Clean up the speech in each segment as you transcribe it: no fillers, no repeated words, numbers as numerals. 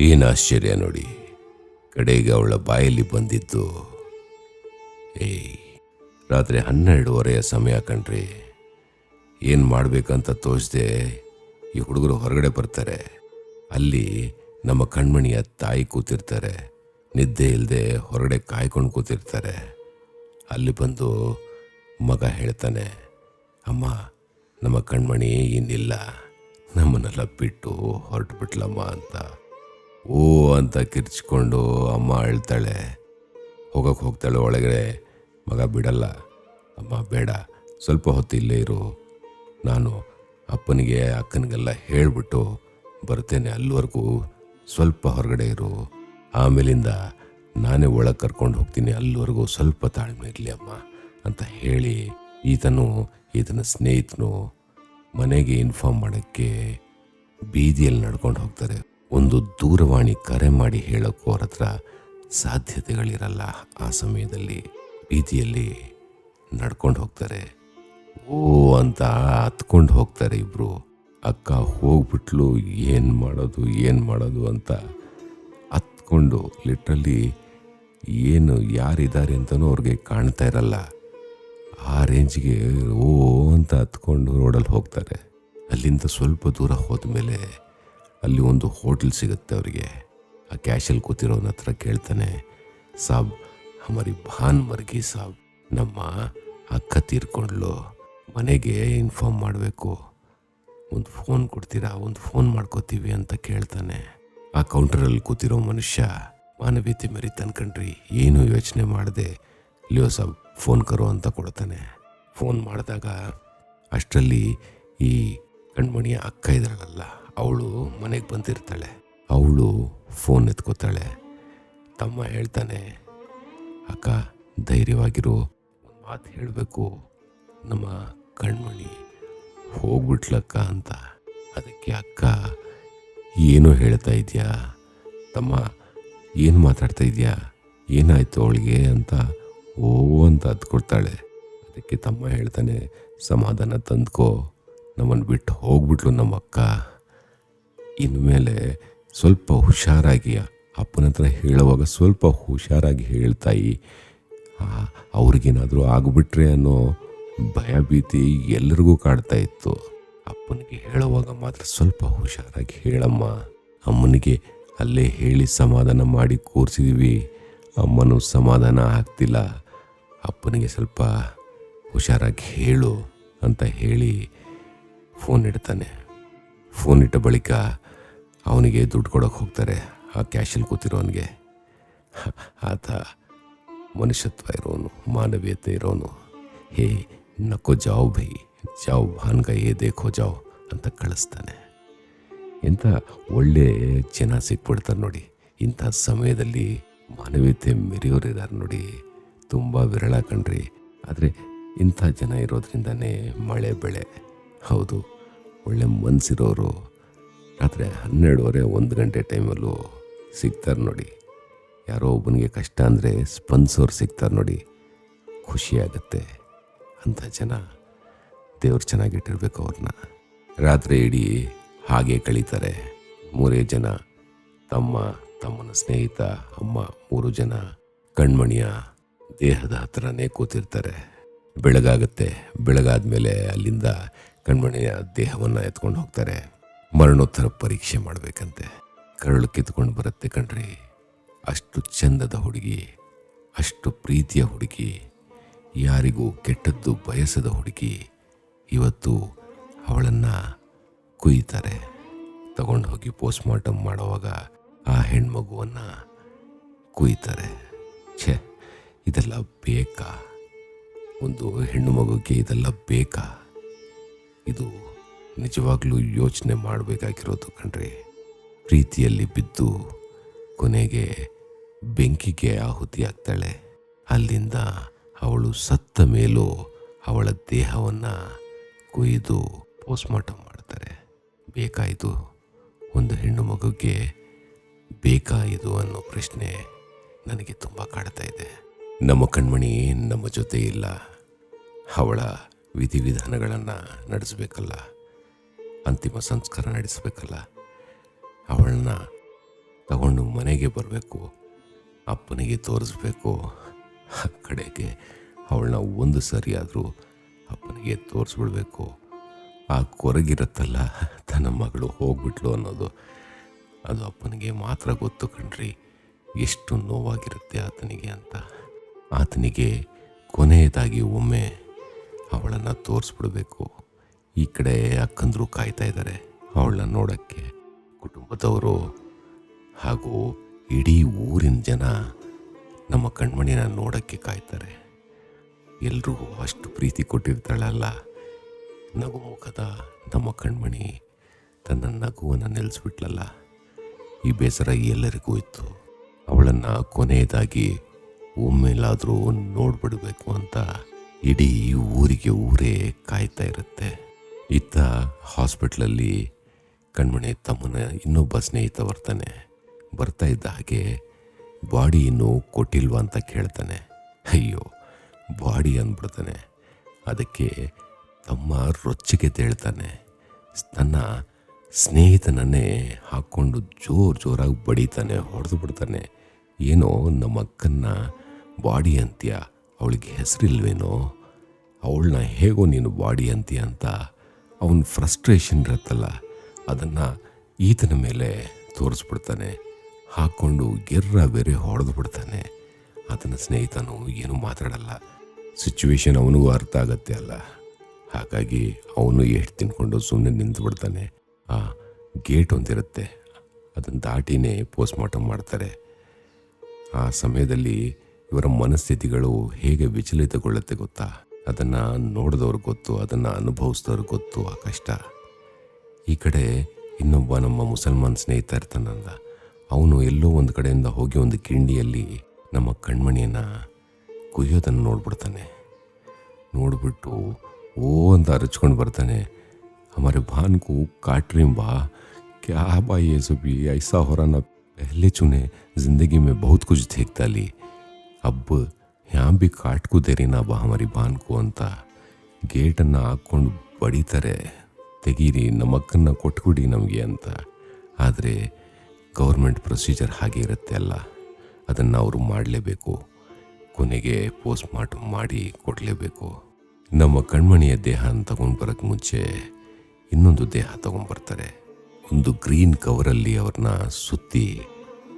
ಏನು ಆಶ್ಚರ್ಯ ನೋಡಿ, ಕಡೆಗೆ ಅವಳ ಬಾಯಲ್ಲಿ ಬಂದಿದ್ದು ಏಯ್ ರಾತ್ರಿ 12:30 ಸಮಯ ಕಣ್ರಿ. ಏನು ಮಾಡಬೇಕಂತ ತೋಚದೆ ಈ ಹುಡುಗರು ಹೊರಗಡೆ ಬರ್ತಾರೆ. ಅಲ್ಲಿ ನಮ್ಮ ಕಣ್ಮಣಿಯ ತಾಯಿ ಕೂತಿರ್ತಾರೆ, ನಿದ್ದೆ ಇಲ್ಲದೆ ಹೊರಗಡೆ ಕಾಯ್ಕೊಂಡು ಕೂತಿರ್ತಾರೆ. ಅಲ್ಲಿ ಬಂದು ಮಗ ಹೇಳ್ತಾನೆ, ಅಮ್ಮ ನಮ್ಮ ಕಣ್ಮಣಿ ಇನ್ನಿಲ್ಲ, ನಮ್ಮನ್ನೆಲ್ಲ ಬಿಟ್ಟು ಹೊರಟು ಬಿಟ್ಲಮ್ಮ ಅಂತ. ಓ ಅಂತ ಕಿರ್ಚ್ಕೊಂಡು ಅಮ್ಮ ಅಳ್ತಾಳೆ. ಹೋಗ್ತಾಳೆ ಒಳಗಡೆ. ಮಗ ಬಿಡಲ್ಲ. ಅಮ್ಮ ಬೇಡ, ಸ್ವಲ್ಪ ಹೊತ್ತು ಇಲ್ಲೇ ಇರು, ನಾನು ಅಪ್ಪನಿಗೆ ಅಕ್ಕನಿಗೆಲ್ಲ ಹೇಳಿಬಿಟ್ಟು ಬರ್ತೇನೆ, ಅಲ್ಲಿವರೆಗೂ ಸ್ವಲ್ಪ ಹೊರಗಡೆ ಇರು, ಆಮೇಲಿಂದ ನಾನೇ ಒಳಗೆ ಕರ್ಕೊಂಡು ಹೋಗ್ತೀನಿ, ಅಲ್ಲಿವರೆಗೂ ಸ್ವಲ್ಪ ತಾಳ್ಮೆ ಇರಲಿ ಅಮ್ಮ ಅಂತ ಹೇಳಿ ಈತನ ಸ್ನೇಹಿತನು ಮನೆಗೆ ಇನ್ಫಾರ್ಮ್ ಮಾಡೋಕ್ಕೆ ಬೀದಿಯಲ್ಲಿ ನಡ್ಕೊಂಡು ಹೋಗ್ತಾರೆ. ಒಂದು ದೂರವಾಣಿ ಕರೆ ಮಾಡಿ ಹೇಳೋಕ್ಕೂ ಅವ್ರ ಹತ್ರ ಸಾಧ್ಯತೆಗಳಿರಲ್ಲ. ಆ ಸಮಯದಲ್ಲಿ ಬೀದಿಯಲ್ಲಿ ನಡ್ಕೊಂಡು ಹೋಗ್ತಾರೆ. ಓ ಅಂತ ಹತ್ಕೊಂಡು ಹೋಗ್ತಾರೆ ಇಬ್ಬರು. ಅಕ್ಕ ಹೋಗ್ಬಿಟ್ಲು, ಏನು ಮಾಡೋದು ಅಂತ ಹತ್ಕೊಂಡು ಲಿಟ್ರಲಿ ಏನು ಯಾರಿದ್ದಾರೆ ಅಂತಲೂ ಅವ್ರಿಗೆ ಕಾಣ್ತಾ ಇರಲ್ಲ. ಆ ರೇಂಜ್ಗೆ ಓ ಅಂತ ಹತ್ಕೊಂಡು ರೋಡಲ್ಲಿ ಹೋಗ್ತಾರೆ. ಅಲ್ಲಿಂದ ಸ್ವಲ್ಪ ದೂರ ಹೋದ್ಮೇಲೆ ಅಲ್ಲಿ ಒಂದು ಹೋಟೆಲ್ ಸಿಗುತ್ತೆ ಅವರಿಗೆ. ಆ ಕ್ಯಾಶಲ್ಲಿ ಕೂತಿರೋನ ಹತ್ರ ಕೇಳ್ತಾನೆ, ಸಾಬ್ ಹಮಾರಿ ಭಾನ್ ಮರ್ಗಿ ಸಾಬ್, ನಮ್ಮ ಅಕ್ಕ ತೀರ್ಕೊಂಡ್ಲು, ಮನೆಗೆ ಇನ್ಫಾರ್ಮ್ ಮಾಡಬೇಕು, ಒಂದು ಫೋನ್ ಕೊಡ್ತೀರಾ, ಒಂದು ಫೋನ್ ಮಾಡ್ಕೋತೀವಿ ಅಂತ ಕೇಳ್ತಾನೆ. ಆ ಕೌಂಟರಲ್ಲಿ ಕೂತಿರೋ ಮನುಷ್ಯ ಮಾನವೀಯತೆ ಮೆರಿತಾನೆ ಕಣ್ರಿ. ಏನು ಯೋಚನೆ ಮಾಡದೆ ಲಿಯೋ ಸಾಬ್ ಫೋನ್ ಕರೋ ಅಂತ ಕೊಡ್ತಾನೆ. ಫೋನ್ ಮಾಡಿದಾಗ ಅಷ್ಟರಲ್ಲಿ ಈ ಕಣ್ಮಣಿಯ ಅಕ್ಕ ಇದ್ರಲ್ಲ, ಅವಳು ಮನೆಗೆ ಬಂದಿರ್ತಾಳೆ. ಅವಳು ಫೋನ್ ಎತ್ಕೋತಾಳೆ. ತಮ್ಮ ಹೇಳ್ತಾನೆ, ಅಕ್ಕ ಧೈರ್ಯವಾಗಿರು, ಒಂದು ಮಾತು ಹೇಳಬೇಕು, ನಮ್ಮ ಕಣ್ಮಣಿ ಹೋಗ್ಬಿಟ್ಲಕ್ಕ ಅಂತ. ಅದಕ್ಕೆ ಅಕ್ಕ, ಏನೋ ಹೇಳ್ತಾ ಇದೆಯಾ ತಮ್ಮ, ಏನು ಮಾತಾಡ್ತಾ ಇದೆಯಾ, ಏನಾಯ್ತು ಅವಳಿಗೆ ಅಂತ ಓ ಅಂತ ಹತ್ಕೊಡ್ತಾಳೆ. ಅದಕ್ಕೆ ತಮ್ಮ ಹೇಳ್ತಾನೆ, ಸಮಾಧಾನ ತಂದ್ಕೋ, ನಮ್ಮನ್ನು ಬಿಟ್ಟು ಹೋಗ್ಬಿಟ್ಲು ನಮ್ಮ ಅಕ್ಕ, ಇನ್ಮೇಲೆ ಸ್ವಲ್ಪ ಹುಷಾರಾಗಿ ಅಪ್ಪನ ಹತ್ರ ಹೇಳುವಾಗ ಸ್ವಲ್ಪ ಹುಷಾರಾಗಿ ಹೇಳ್ತಾಯಿ, ಅವ್ರಿಗೇನಾದರೂ ಆಗಿಬಿಟ್ರೆ ಅನ್ನೋ ಭಯ ಭೀತಿ ಎಲ್ಲರಿಗೂ ಕಾಡ್ತಾ ಇತ್ತು. ಅಪ್ಪನಿಗೆ ಹೇಳುವಾಗ ಮಾತ್ರ ಸ್ವಲ್ಪ ಹುಷಾರಾಗಿ ಹೇಳಮ್ಮ. ಅಮ್ಮನಿಗೆ ಅಲ್ಲೇ ಹೇಳಿ ಸಮಾಧಾನ ಮಾಡಿ ಕೂರಿಸಿದ್ವಿ, ಅಮ್ಮನೂ ಸಮಾಧಾನ ಆಗ್ತಿಲ್ಲ, ಅಪ್ಪನಿಗೆ ಸ್ವಲ್ಪ ಹುಷಾರಾಗಿ ಹೇಳು ಅಂತ ಹೇಳಿ ಫೋನ್ ಇಡ್ತಾನೆ. ಫೋನ್ ಇಟ್ಟ ಬಳಿಕ ಅವನಿಗೆ ದುಡ್ಡು ಕೊಡೋಕೆ ಹೋಗ್ತಾರೆ. ಆ ಕ್ಯಾಶಲ್ಲಿ ಕೂತಿರೋನಿಗೆ. ಆತ ಮನುಷ್ಯತ್ವ ಇರೋನು, ಮಾನವೀಯತೆ ಇರೋನು. ಹೇ ನಕ್ಕೋ ಜಾವ್ ಭೈ, ಜಾವ್ ಭಾನ್ಗ ಏ ದೇಖೋ ಜಾವ್ ಅಂತ ಕಳಿಸ್ತಾನೆ. ಎಂಥ ಒಳ್ಳೆ ಜನ ಸಿಕ್ಬಿಡ್ತಾರೆ ನೋಡಿ. ಇಂಥ ಸಮಯದಲ್ಲಿ ಮಾನವೀಯತೆ ಮೆರೆಯೋರಿದ್ದಾರೆ ನೋಡಿ, ತುಂಬ ವಿರಳ ಕಣ್ರಿ. ಆದರೆ ಇಂಥ ಜನ ಇರೋದ್ರಿಂದನೇ ಮಳೆ ಬೆಳೆ. ಹೌದು, ಒಳ್ಳೆ ಮನಸ್ಸಿರೋರು ರಾತ್ರಿ 12:30 1 ಗಂಟೆ ಟೈಮಲ್ಲೂ ಸಿಗ್ತಾರೆ ನೋಡಿ. ಯಾರೋ ಒಬ್ಬನಿಗೆ ಕಷ್ಟ ಅಂದರೆ ಸ್ಪಂದಿಸೋರು ಸಿಗ್ತಾರೆ ನೋಡಿ, ಖುಷಿಯಾಗತ್ತೆ. ಅಂಥ ಜನ ದೇವ್ರು ಚೆನ್ನಾಗಿಟ್ಟಿರ್ಬೇಕು ಅವ್ರನ್ನ. ರಾತ್ರಿ ಇಡೀ ಹಾಗೆ ಕಳೀತಾರೆ. 3 ಜನ, ತಮ್ಮನ ಸ್ನೇಹಿತ, ಅಮ್ಮ, 3 ಜನ ಕಣ್ಮಣಿಯ ದೇಹದ ಹತ್ರನೇ ಕೂತಿರ್ತಾರೆ. ಬೆಳಗಾಗುತ್ತೆ. ಬೆಳಗಾದ್ಮೇಲೆ ಅಲ್ಲಿಂದ ಕಣ್ಮಣಿಯ ದೇಹವನ್ನು ಎತ್ಕೊಂಡು ಹೋಗ್ತಾರೆ. ಮರಣೋತ್ತರ ಪರೀಕ್ಷೆ ಮಾಡಬೇಕಂತೆ. ಕರಳು ಕಿತ್ಕೊಂಡು ಬರುತ್ತೆ ಕಣ್ರಿ. ಅಷ್ಟು ಚಂದದ ಹುಡುಗಿ, ಅಷ್ಟು ಪ್ರೀತಿಯ ಹುಡುಗಿ, ಯಾರಿಗೂ ಕೆಟ್ಟದ್ದು ಬಯಸದ ಹುಡುಗಿ, ಇವತ್ತು ಅವಳನ್ನು ಕುಯ್ತಾರೆ. ತಗೊಂಡು ಹೋಗಿ ಪೋಸ್ಟ್ಮಾರ್ಟಮ್ ಮಾಡುವಾಗ ಆ ಹೆಣ್ಮಗುವನ್ನು ಕುಯ್ತಾರೆ. ಛೇ, ಇದೆಲ್ಲ ಬೇಕಾ? ಒಂದು ಹೆಣ್ಣು ಮಗುಗೆ ಇದೆಲ್ಲ ಬೇಕಾ? ಇದು ನಿಜವಾಗ್ಲೂ ಯೋಚನೆ ಮಾಡಬೇಕಾಗಿರೋದು ಕಣ್ರಿ. ಪ್ರೀತಿಯಲ್ಲಿ ಬಿದ್ದು ಕೊನೆಗೆ ಬೆಂಕಿಗೆ ಆಹುತಿ ಆಗ್ತಾಳೆ. ಅಲ್ಲಿಂದ ಅವಳು ಸತ್ತ ಮೇಲೂ ಅವಳ ದೇಹವನ್ನು ಕೊಯ್ದು ಪೋಸ್ಟ್ಮಾರ್ಟಮ್ ಮಾಡ್ತಾರೆ. ಬೇಕಾ ಇದು? ಒಂದು ಹೆಣ್ಣು ಮಗುಗೆ ಬೇಕಾ ಇದು ಅನ್ನೋ ಪ್ರಶ್ನೆ ನನಗೆ ತುಂಬ ಕಾಡ್ತಾ ಇದೆ. ನಮ್ಮ ಕಣ್ಮಣಿ ನಮ್ಮ ಜೊತೆ ಇಲ್ಲ. ಅವಳ ವಿಧಿವಿಧಾನಗಳನ್ನು ನಡೆಸಬೇಕಲ್ಲ, ಅಂತಿಮ ಸಂಸ್ಕಾರ ನಡೆಸಬೇಕಲ್ಲ. ಅವಳನ್ನ ಮನೆಗೆ ಬರಬೇಕು, ಅಪ್ಪನಿಗೆ ತೋರಿಸ್ಬೇಕು. ಆ ಕಡೆಗೆ ಅವಳನ್ನ ಒಂದು ಸರಿ ಆದರೂ ಅಪ್ಪನಿಗೆ ತೋರಿಸ್ಬಿಡ್ಬೇಕು. ಆ ಕೊರಗಿರುತ್ತಲ್ಲ, ತನ್ನ ಮಗಳು ಹೋಗ್ಬಿಟ್ಲು ಅನ್ನೋದು, ಅದು ಅಪ್ಪನಿಗೆ ಮಾತ್ರ ಗೊತ್ತು ಕಣ್ರಿ. ಎಷ್ಟು ನೋವಾಗಿರುತ್ತೆ ಆತನಿಗೆ ಅಂತ. ಆತನಿಗೆ ಕೊನೆಯದಾಗಿ ಒಮ್ಮೆ ಅವಳನ್ನು ತೋರಿಸ್ಬಿಡ್ಬೇಕು. ಈ ಕಡೆ ಅಕ್ಕಂದ್ರು ಕಾಯ್ತಾ ಇದ್ದಾರೆ ಅವಳನ್ನ ನೋಡೋಕ್ಕೆ. ಕುಟುಂಬದವರು ಹಾಗೂ ಇಡೀ ಊರಿನ ಜನ ನಮ್ಮ ಕಣ್ಮಣಿನ ನೋಡೋಕ್ಕೆ ಕಾಯ್ತಾರೆ. ಎಲ್ರಿಗೂ ಅಷ್ಟು ಪ್ರೀತಿ ಕೊಟ್ಟಿರ್ತಾಳಲ್ಲ, ನಗು ಮುಖದ ನಮ್ಮ ಕಣ್ಮಣಿ ತನ್ನ ನಗುವನ್ನು ನಿಲ್ಲಿಸ್ಬಿಟ್ಲಲ್ಲ. ಈ ಬೇಸರ ಎಲ್ಲರಿಗೂ ಇತ್ತು. ಅವಳನ್ನು ಕೊನೆಯದಾಗಿ ಒಮ್ಮೆಲಾದರೂ ನೋಡ್ಬಿಡ್ಬೇಕು ಅಂತ ಇಡೀ ಊರಿಗೆ ಊರೇ ಕಾಯ್ತಾ ಇರುತ್ತೆ. ಇತ್ತ ಹಾಸ್ಪಿಟ್ಲಲ್ಲಿ ಕಣ್ಮಣಿ ತಮ್ಮನ ಇನ್ನೊಬ್ಬ ಸ್ನೇಹಿತ ಬರ್ತಾ ಇದ್ದ ಹಾಗೆ ಬಾಡಿ ಇನ್ನೂ ಕೊಟ್ಟಿಲ್ವಾ ಅಂತ ಕೇಳ್ತಾನೆ. ಅಯ್ಯೋ, ಬಾಡಿ ಅಂದ್ಬಿಡ್ತಾನೆ. ಅದಕ್ಕೆ ತಮ್ಮ ರೊಚ್ಚಿಗೆ ತೇಳ್ತಾನೆ. ತನ್ನ ಸ್ನೇಹಿತನನ್ನೇ ಹಾಕ್ಕೊಂಡು ಜೋರಾಗಿ ಬಡಿತಾನೆ, ಹೊಡೆದು ಬಿಡ್ತಾನೆ. ಏನೋ ನಮ್ಮ ಅಕ್ಕನ್ನ ಬಾಡಿ ಅಂತೀಯ, ಅವಳಿಗೆ ಹೆಸರಿಲ್ವೇನೋ, ಅವಳನ್ನ ಹೇಗೋ ನೀನು ಬಾಡಿ ಅಂತೀಯ ಅಂತ ಅವನ ಫ್ರಸ್ಟ್ರೇಷನ್ ಇರುತ್ತಲ್ಲ, ಅದನ್ನು ಈತನ ಮೇಲೆ ತೋರಿಸ್ಬಿಡ್ತಾನೆ. ಹಾಕ್ಕೊಂಡು ಬೇರೆ ಹೊಡೆದು ಬಿಡ್ತಾನೆ. ಆತನ ಸ್ನೇಹಿತನು ಏನು ಮಾತಾಡಲ್ಲ. ಸಿಚುವೇಶನ್ ಅವನಿಗೂ ಅರ್ಥ ಆಗತ್ತೆ ಅಲ್ಲ, ಹಾಗಾಗಿ ಅವನು ಎಷ್ಟು ತಿನ್ಕೊಂಡು ಸುಮ್ಮನೆ ನಿಂತು ಬಿಡ್ತಾನೆ. ಆ ಗೇಟ್ ಒಂದಿರುತ್ತೆ, ಅದನ್ನು ದಾಟಿನೇ ಪೋಸ್ಟ್ ಮಾರ್ಟಮ್ ಮಾಡ್ತಾರೆ. ಆ ಸಮಯದಲ್ಲಿ ಇವರ ಮನಸ್ಥಿತಿಗಳು ಹೇಗೆ ವಿಚಲಿತಗೊಳ್ಳುತ್ತೆ ಗೊತ್ತಾ? ಅದನ್ನು ನೋಡಿದವ್ರಿಗೆ ಗೊತ್ತು, ಅದನ್ನು ಅನುಭವಿಸಿದವ್ರಿಗೆ ಗೊತ್ತು ಆ ಕಷ್ಟ. ಈ ಕಡೆ ಇನ್ನೊಬ್ಬ ನಮ್ಮ ಮುಸಲ್ಮಾನ್ ಸ್ನೇಹಿತ ಇರ್ತಾನಲ್ಲ, ಅವನು ಎಲ್ಲೋ ಒಂದು ಕಡೆಯಿಂದ ಹೋಗಿ ಒಂದು ಕಿಂಡಿಯಲ್ಲಿ ನಮ್ಮ ಕಣ್ಮಣಿಯನ್ನು ಕುಯ್ಯೋದನ್ನು ನೋಡ್ಬಿಡ್ತಾನೆ. ನೋಡಿಬಿಟ್ಟು ಓ ಅಂತ ಅರಚ್ಕೊಂಡು ಬರ್ತಾನೆ. हमारे भान को काट रही बा, क्या बा ये सब, ऐसा हो रहा ना, पहले चुने जिंदगी में बहुत कुछ देखता ली, अब यहाँ भी काट को दे रही ना बा हमारी भान को ಅಂತ ಗೇಟನ್ನು ಹಾಕ್ಕೊಂಡು ಬಡಿತಾರೆ. ತೆಗೀರಿ, ನಮ್ಮ ಅಕ್ಕನ್ನ ಕೊಟ್ಬಿಡಿ ನಮಗೆ ಅಂತ. ಆದರೆ ಗೌರ್ಮೆಂಟ್ ಪ್ರೊಸೀಜರ್ ಹಾಗೆ ಇರುತ್ತೆ ಅಲ್ಲ, ಅದನ್ನು ಅವರು ಮಾಡಲೇಬೇಕು. ಕೊನೆಗೆ ಪೋಸ್ಟ್ ಮಾರ್ಟಮ್ ಮಾಡಿ ಕೊಡಲೇಬೇಕು. ನಮ್ಮ ಕಣ್ಮಣಿಯ ದೇಹನ ತಗೊಂಡು ಬರೋಕ್ಕೆ ಮುಂಚೆ ಇನ್ನೊಂದು ದೇಹ ತಗೊಂಡ್ಬರ್ತಾರೆ. ಒಂದು ಗ್ರೀನ್ ಕವರಲ್ಲಿ ಅವ್ರನ್ನ ಸುತ್ತಿ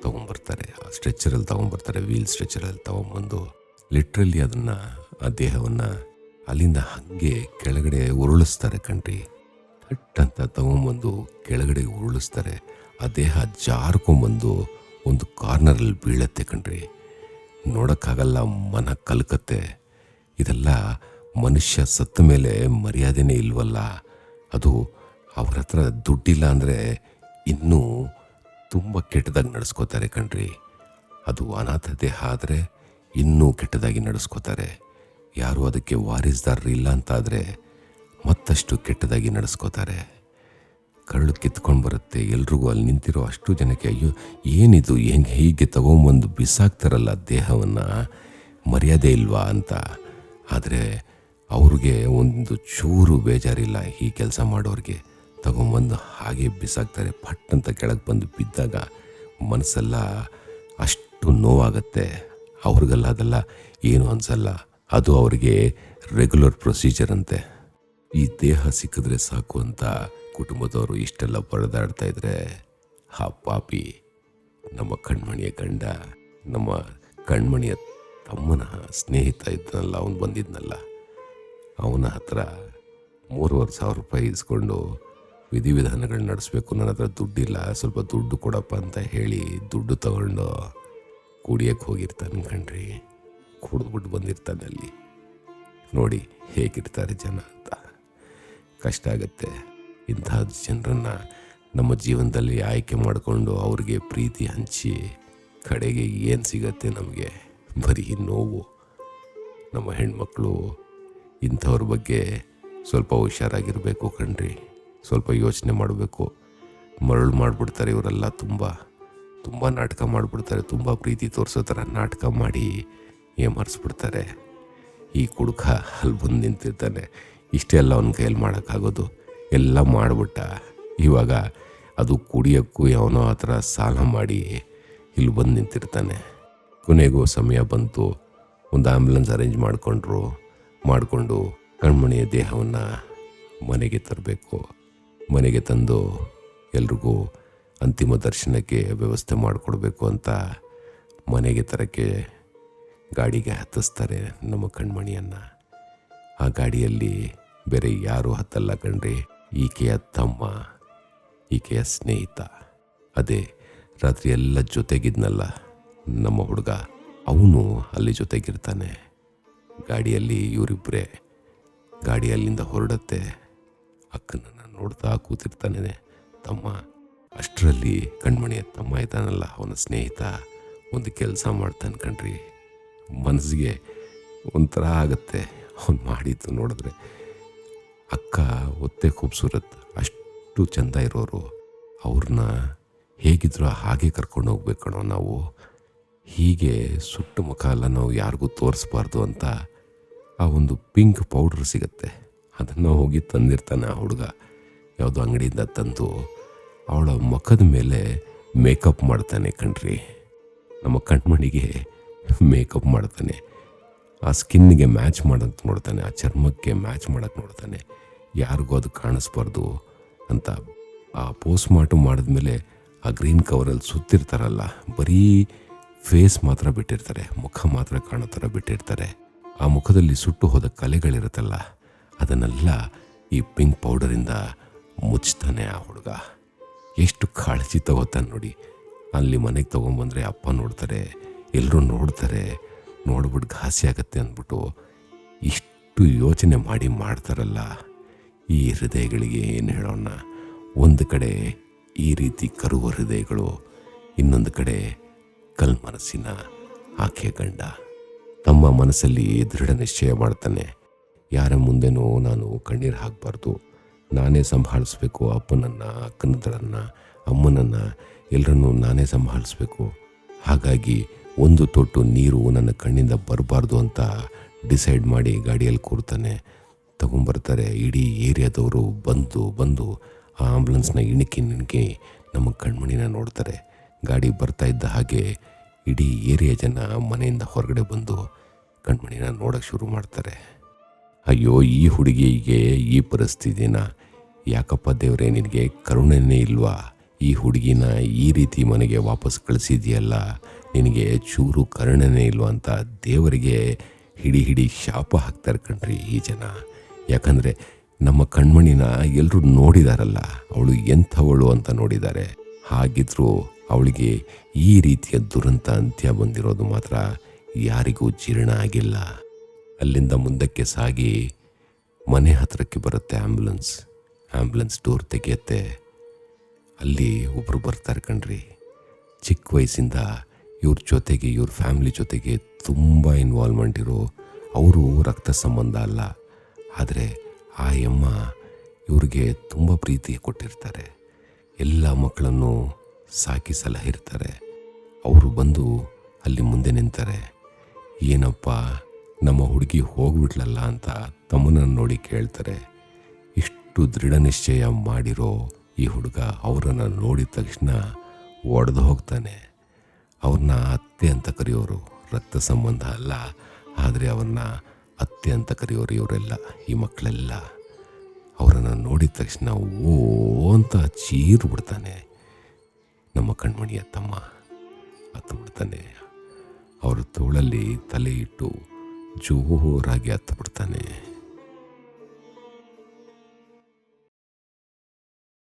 ತೊಗೊಂಬರ್ತಾರೆ. ಆ ಸ್ಟ್ರೆಚ್ಚರಲ್ಲಿ ತೊಗೊಂಬರ್ತಾರೆ, ವೀಲ್ ಸ್ಟ್ರೆಚ್ಚರಲ್ಲಿ ತೊಗೊಂಬಂದು ಲಿಟ್ರಲಿ ಅದನ್ನು, ಆ ದೇಹವನ್ನು ಅಲ್ಲಿಂದ ಹಾಗೆ ಕೆಳಗಡೆ ಉರುಳಿಸ್ತಾರೆ ಕಣ್ರಿ. ಥಟ್ ಅಂತ ತೊಗೊಂಬಂದು ಕೆಳಗಡೆ ಉರುಳಿಸ್ತಾರೆ. ಆ ದೇಹ ಜಾರ್ಕೊಂಬಂದು ಒಂದು ಕಾರ್ನರಲ್ಲಿ ಬೀಳತ್ತೆ ಕಣ್ರಿ. ನೋಡೋಕ್ಕಾಗಲ್ಲ, ಮನ ಕಲ್ಕತ್ತೆ. ಇದೆಲ್ಲ ಮನುಷ್ಯ ಸತ್ತ ಮೇಲೆ ಮರ್ಯಾದೆನೇ ಇಲ್ವಲ್ಲ. ಅದು ಅವ್ರ ಹತ್ರ ದುಡ್ಡಿಲ್ಲ ಅಂದರೆ ಇನ್ನೂ ತುಂಬ ಕೆಟ್ಟದಾಗಿ ನಡೆಸ್ಕೋತಾರೆ ಕಣ್ರಿ. ಅದು ಅನಾಥ ದೇಹ ಆದರೆ ಇನ್ನೂ ಕೆಟ್ಟದಾಗಿ ನಡೆಸ್ಕೋತಾರೆ. ಯಾರು ಅದಕ್ಕೆ ವಾರಿಸ್ದಾರರು ಇಲ್ಲ ಅಂತಾದರೆ ಮತ್ತಷ್ಟು ಕೆಟ್ಟದಾಗಿ ನಡೆಸ್ಕೋತಾರೆ. ಕರಳು ಕಿತ್ಕೊಂಡು ಬರುತ್ತೆ ಎಲ್ರಿಗೂ. ಅಲ್ಲಿ ನಿಂತಿರೋ ಅಷ್ಟು ಜನಕ್ಕೆ ಅಯ್ಯೋ ಏನಿದು, ಹೆಂಗೆ ಹೀಗೆ ತಗೊಂಬಂದು ಬಿಸಾಕ್ತಾರಲ್ಲ ದೇಹವನ್ನು, ಮರ್ಯಾದೆ ಇಲ್ವಾ ಅಂತ. ಆದರೆ ಅವ್ರಿಗೆ ಒಂದು ಚೂರು ಬೇಜಾರಿಲ್ಲ. ಈ ಕೆಲಸ ಮಾಡೋರಿಗೆ ತಗೊಂಬಂದು ಹಾಗೆ ಬಿಸಾಕ್ತಾರೆ. ಪಟ್ ಅಂತ ಕೆಳಗೆ ಬಂದು ಬಿದ್ದಾಗ ಮನಸ್ಸೆಲ್ಲ ಅಷ್ಟು ನೋವಾಗತ್ತೆ. ಅವ್ರಿಗೆಲ್ಲ ಅದೆಲ್ಲ ಏನು ಅನಿಸಲ್ಲ. ಅದು ಅವರಿಗೆ ರೆಗ್ಯುಲರ್ ಪ್ರೊಸೀಜರ್ ಅಂತೆ. ಈ ದೇಹ ಸಿಕ್ಕಿದ್ರೆ ಸಾಕು ಅಂತ ಕುಟುಂಬದವರು ಇಷ್ಟೆಲ್ಲ ಪರದಾಡ್ತಾ ಇದ್ರೆ, ಆ ಪಾಪಿ ನಮ್ಮ ಕಣ್ಮಣಿಯ ಗಂಡ, ನಮ್ಮ ಕಣ್ಮಣಿಯ ತಮ್ಮನ ಸ್ನೇಹಿತ ಇದ್ನಲ್ಲ, ಅವನು ಬಂದಿದ್ನಲ್ಲ, ಅವನ ಹತ್ರ 3,500 ರೂಪಾಯಿ ಇಸ್ಕೊಂಡು ವಿಧಿವಿಧಾನಗಳು ನಡೆಸಬೇಕು. ನನ್ನ ಹತ್ರ ದುಡ್ಡಿಲ್ಲ, ಸ್ವಲ್ಪ ದುಡ್ಡು ಕೊಡಪ್ಪ ಅಂತ ಹೇಳಿ ದುಡ್ಡು ತಗೊಂಡು ಕುಡಿಯೋಕ್ಕೆ ಹೋಗಿರ್ತಾನೆ ಕಣ್ರಿ. ಕುಡಿದ್ಬಿಟ್ಟು ಬಂದಿರ್ತಾನೆ ಅಲ್ಲಿ. ನೋಡಿ ಹೇಗಿರ್ತಾರೆ ಜನ ಅಂತ. ಕಷ್ಟ ಆಗುತ್ತೆ. ಇಂಥ ಜನರನ್ನು ನಮ್ಮ ಜೀವನದಲ್ಲಿ ಆಯ್ಕೆ ಮಾಡಿಕೊಂಡು ಅವ್ರಿಗೆ ಪ್ರೀತಿ ಹಂಚಿ ಕಡೆಗೆ ಏನು ಸಿಗತ್ತೆ ನಮಗೆ? ಬರೀ ನೋವು. ನಮ್ಮ ಹೆಣ್ಮಕ್ಳು ಇಂಥವ್ರ ಬಗ್ಗೆ ಸ್ವಲ್ಪ ಹುಷಾರಾಗಿರಬೇಕು ಕಣ್ರಿ. ಸ್ವಲ್ಪ ಯೋಚನೆ ಮಾಡಬೇಕು. ಮರಳು ಮಾಡಿಬಿಡ್ತಾರೆ ಇವರೆಲ್ಲ. ತುಂಬ ನಾಟಕ ಮಾಡಿಬಿಡ್ತಾರೆ. ತುಂಬ ಪ್ರೀತಿ ತೋರಿಸೋ ಥರ ನಾಟಕ ಮಾಡಿ ಏಮಾರಿಸ್ಬಿಡ್ತಾರೆ. ಈ ಕುಡುಕ ಅಲ್ಲಿ ಬಂದು ನಿಂತಿರ್ತಾನೆ. ಇಷ್ಟೆಲ್ಲ ಅವನ ಕೈಯಲ್ಲಿ ಮಾಡೋಕ್ಕಾಗೋದು ಎಲ್ಲ ಮಾಡಿಬಿಟ್ಟ. ಇವಾಗ ಅದು ಕುಡಿಯೋಕ್ಕೂ ಅವನೋ ಆ ಥರ ಸಾಲ ಮಾಡಿ ಇಲ್ಲಿ ಬಂದು ನಿಂತಿರ್ತಾನೆ. ಕೊನೆಗೂ ಸಮಯ ಬಂತು. ಒಂದು ಆ್ಯಂಬುಲೆನ್ಸ್ ಅರೇಂಜ್ ಮಾಡಿಕೊಂಡು ಕಣ್ಮಣಿಯ ದೇಹವನ್ನು ಮನೆಗೆ ತರಬೇಕು. ಮನೆಗೆ ತಂದು ಎಲ್ರಿಗೂ ಅಂತಿಮ ದರ್ಶನಕ್ಕೆ ವ್ಯವಸ್ಥೆ ಮಾಡಿಕೊಡ್ಬೇಕು ಅಂತ ಮನೆಗೆ ತರಕ್ಕೆ ಗಾಡಿಗೆ ಹತ್ತಿಸ್ತಾರೆ ನಮ್ಮ ಕಣ್ಮಣಿಯನ್ನು. ಆ ಗಾಡಿಯಲ್ಲಿ ಬೇರೆ ಯಾರೂ ಹತ್ತಲ್ಲ ಕಣ್ರಿ, ಈಕೆಯ ತಮ್ಮ, ಈಕೆಯ ಸ್ನೇಹಿತ. ಅದೇ ರಾತ್ರಿ ಎಲ್ಲ ಜೊತೆಗಿದ್ನಲ್ಲ ನಮ್ಮ ಹುಡುಗ, ಅವನು ಅಲ್ಲಿ ಜೊತೆಗಿರ್ತಾನೆ. ಗಾಡಿಯಲ್ಲಿ ಇವರಿಬ್ಬರೇ. ಗಾಡಿ ಅಲ್ಲಿಂದ ಹೊರಡತ್ತೆ. ಅಕ್ಕನನ್ನು ನೋಡ್ತಾ ಕೂತಿರ್ತಾನೆ ತಮ್ಮ. ಅಷ್ಟರಲ್ಲಿ ಕಣ್ಮಣಿಯ ತಮ್ಮ ಇದ್ದಾನಲ್ಲ, ಅವನ ಸ್ನೇಹಿತ ಒಂದು ಕೆಲಸ ಮಾಡ್ತಾನೆ ಕಣ್ರಿ. ಮನಸ್ಸಿಗೆ ಒಂಥರ ಆಗತ್ತೆ ಅವನು ಮಾಡಿದ್ದು ನೋಡಿದ್ರೆ. ಅಕ್ಕ ಒತ್ತೆ ಖೂಬ್ಸೂರತ್, ಅಷ್ಟು ಚೆಂದ ಇರೋರು. ಅವ್ರನ್ನ ಹೇಗಿದ್ರು ಹಾಗೆ ಕರ್ಕೊಂಡು ಹೋಗ್ಬೇಕು ಕಣೋ ನಾವು. ಹೀಗೆ ಸುಟ್ಟು ಮುಖ ಎಲ್ಲ ನಾವು ಯಾರಿಗೂ ತೋರಿಸ್ಬಾರ್ದು ಅಂತ ಆ ಒಂದು ಪಿಂಕ್ ಪೌಡ್ರ್ ಸಿಗತ್ತೆ, ಅದನ್ನು ಹೋಗಿ ತಂದಿರ್ತಾನೆ ಆ ಹುಡುಗ. ಯಾವುದೋ ಅಂಗಡಿಯಿಂದ ತಂದು ಅವಳ ಮುಖದ ಮೇಲೆ ಮೇಕಪ್ ಮಾಡ್ತಾನೆ ಕಣ್ರಿ. ನಮ್ಮ ಕಣ್ಮಣಿಗೆ ಮೇಕಪ್ ಮಾಡ್ತಾನೆ. ಆ ಸ್ಕಿನ್ನಿಗೆ ಮ್ಯಾಚ್ ಮಾಡೋಕ್ಕೆ ನೋಡ್ತಾನೆ, ಆ ಚರ್ಮಕ್ಕೆ ಮ್ಯಾಚ್ ಮಾಡೋಕ್ಕೆ ನೋಡ್ತಾನೆ. ಯಾರಿಗೂ ಅದು ಕಾಣಿಸ್ಬಾರ್ದು ಅಂತ ಆ ಪೋಸ್ಟ್ ಮಾರ್ಟಮ್ ಮಾಡಿದ್ಮೇಲೆ ಆ ಗ್ರೀನ್ ಕವರಲ್ಲಿ ಸುತ್ತಿರ್ತಾರಲ್ಲ, ಬರೀ ಫೇಸ್ ಮಾತ್ರ ಬಿಟ್ಟಿರ್ತಾರೆ, ಮುಖ ಮಾತ್ರ ಕಾಣೋ ಥರ ಬಿಟ್ಟಿರ್ತಾರೆ. ಆ ಮುಖದಲ್ಲಿ ಸುಟ್ಟು ಹೋದ ಕಲೆಗಳಿರುತ್ತಲ್ಲ, ಅದನ್ನೆಲ್ಲ ಈ ಪಿಂಕ್ ಪೌಡರಿಂದ ಮುಚ್ತಾನೆ ಆ ಹುಡುಗ. ಎಷ್ಟು ಕಾಳಜಿ ತಗೋತಾನೆ ನೋಡಿ. ಅಲ್ಲಿ ಮನೆಗೆ ತೊಗೊಂಬಂದರೆ ಅಪ್ಪ ನೋಡ್ತಾರೆ, ಎಲ್ಲರೂ ನೋಡ್ತಾರೆ. ನೋಡ್ಬಿಟ್ಟು ಘಾಸಿ ಆಗತ್ತೆ ಅಂದ್ಬಿಟ್ಟು ಇಷ್ಟು ಯೋಚನೆ ಮಾಡ್ತಾರಲ್ಲ ಈ ಹೃದಯಗಳಿಗೆ. ಏನು ಹೇಳೋಣ, ಒಂದು ಕಡೆ ಈ ರೀತಿ ಕರುವ ಹೃದಯಗಳು, ಇನ್ನೊಂದು ಕಡೆ ಕಲ್ಮನಸ್ಸಿನ ಆಕೆ ಗಂಡ. ತಮ್ಮ ಮನಸ್ಸಲ್ಲಿ ದೃಢ ನಿಶ್ಚಯ ಮಾಡ್ತಾನೆ, ಯಾರ ಮುಂದೆನೂ ನಾನು ಕಣ್ಣೀರು ಹಾಕಬಾರ್ದು, ನಾನೇ ಸಂಭಾಳಿಸ್ಬೇಕು. ಅಪ್ಪನನ್ನು, ಅಕ್ಕನನ್ನು, ಅಮ್ಮನನ್ನು ಎಲ್ಲರನ್ನೂ ನಾನೇ ಸಂಭಾಳಿಸ್ಬೇಕು. ಹಾಗಾಗಿ ಒಂದು ತೊಟ್ಟು ನೀರು ನನ್ನ ಕಣ್ಣಿಂದ ಬರಬಾರ್ದು ಅಂತ ಡಿಸೈಡ್ ಮಾಡಿ ಗಾಡಿಯಲ್ಲಿ ಕೂರ್ತಾನೆ. ತಗೊಂಬರ್ತಾರೆ. ಇಡೀ ಏರಿಯಾದವರು ಬಂದು ಆ ಆಂಬುಲೆನ್ಸ್ನ ಇಣುಕಿ ನಮ್ಮ ಕಣ್ಮಣಿನ ನೋಡ್ತಾರೆ. ಗಾಡಿ ಬರ್ತಾ ಇದ್ದ ಹಾಗೆ ಇಡೀ ಏರಿಯಾ ಜನ ಮನೆಯಿಂದ ಹೊರಗಡೆ ಬಂದು ಕಣ್ಮಣಿನ ನೋಡೋಕ್ಕೆ ಶುರು ಮಾಡ್ತಾರೆ. ಅಯ್ಯೋ, ಈ ಹುಡುಗಿಗೆ ಈ ಪರಿಸ್ಥಿತಿನ, ಯಾಕಪ್ಪ ದೇವರೇ ನಿನಗೆ ಕರುಣೆನೇ ಇಲ್ವಾ? ಈ ಹುಡುಗಿನ ಈ ರೀತಿ ಮನೆಗೆ ವಾಪಸ್ ಕಳಿಸಿದೆಯಲ್ಲ, ನಿನಗೆ ಚೂರು ಕರುಣೆನೇ ಇಲ್ವಾ ಅಂತ ದೇವರಿಗೆ ಹಿಡಿ ಶಾಪ ಹಾಕ್ತಾರೆ ಕಣ್ರಿ ಈ ಜನ. ಯಾಕಂದರೆ ನಮ್ಮ ಕಣ್ಮಣಿನ ಎಲ್ಲರೂ ನೋಡಿದಾರಲ್ಲ, ಅವಳು ಎಂಥವಳು ಅಂತ ನೋಡಿದ್ದಾರೆ. ಹಾಗಿದ್ರೂ ಅವಳಿಗೆ ಈ ರೀತಿಯ ದುರಂತ ಅಂತ್ಯ ಬಂದಿರೋದು ಮಾತ್ರ ಯಾರಿಗೂ ಜೀರ್ಣ ಆಗಿಲ್ಲ. ಅಲ್ಲಿಂದ ಮುಂದಕ್ಕೆ ಸಾಗಿ ಮನೆ ಹತ್ರಕ್ಕೆ ಬರುತ್ತೆ ಆ್ಯಂಬುಲೆನ್ಸ್ ಡೋರ್ ತೆಗೆಯುತ್ತೆ. ಅಲ್ಲಿ ಒಬ್ಬರು ಬರ್ತಾರೆ ಕಣ್ರಿ. ಚಿಕ್ಕ ವಯಸ್ಸಿಂದ ಇವ್ರ ಫ್ಯಾಮಿಲಿ ಜೊತೆಗೆ ತುಂಬ ಇನ್ವಾಲ್ವ್ಮೆಂಟ್ ಇರೋ, ಅವರು ರಕ್ತ ಸಂಬಂಧ ಅಲ್ಲ, ಆದರೆ ಆ ಅಮ್ಮ ಇವ್ರಿಗೆ ತುಂಬ ಪ್ರೀತಿ ಕೊಟ್ಟಿರ್ತಾರೆ. ಎಲ್ಲ ಮಕ್ಕಳನ್ನು ಸಾಕಿ ಸಲಹಿರ್ತಾರೆ. ಅವರು ಬಂದು ಅಲ್ಲಿ ಮುಂದೆ ನಿಂತಾರೆ. ಏನಪ್ಪ, ನಮ್ಮ ಹುಡುಗಿ ಹೋಗ್ಬಿಟ್ಲಲ್ಲ ಅಂತ ತಮ್ಮನನ್ನು ನೋಡಿ ಕೇಳ್ತಾರೆ. ಇಷ್ಟು ದೃಢ ನಿಶ್ಚಯ ಮಾಡಿರೋ ಈ ಹುಡುಗ ಅವರನ್ನು ನೋಡಿದ ತಕ್ಷಣ ಒಡೆದು ಹೋಗ್ತಾನೆ. ಅವ್ರನ್ನ ಅತ್ತೆ ಅಂತ ಕರೆಯೋರು, ರಕ್ತ ಸಂಬಂಧ ಅಲ್ಲ, ಆದರೆ ಅವ್ರನ್ನ ಅತ್ತೆ ಅಂತ ಕರೆಯೋರು ಇವರೆಲ್ಲ, ಈ ಮಕ್ಕಳೆಲ್ಲ. ಅವರನ್ನು ನೋಡಿದ ತಕ್ಷಣ ಓ ಅಂತ ಚೀರು ಬಿಡ್ತಾನೆ ನಮ್ಮ ಕಣ್ಮಣಿಯ ತಮ್ಮ. ಹತ್ತು ಬಿಡ್ತಾನೆ. ಅವರ ತೋಳಲ್ಲಿ ತಲೆ ಇಟ್ಟು ಜೋರಾಗಿ ಹತ್ತು ಬಿಡ್ತಾನೆ.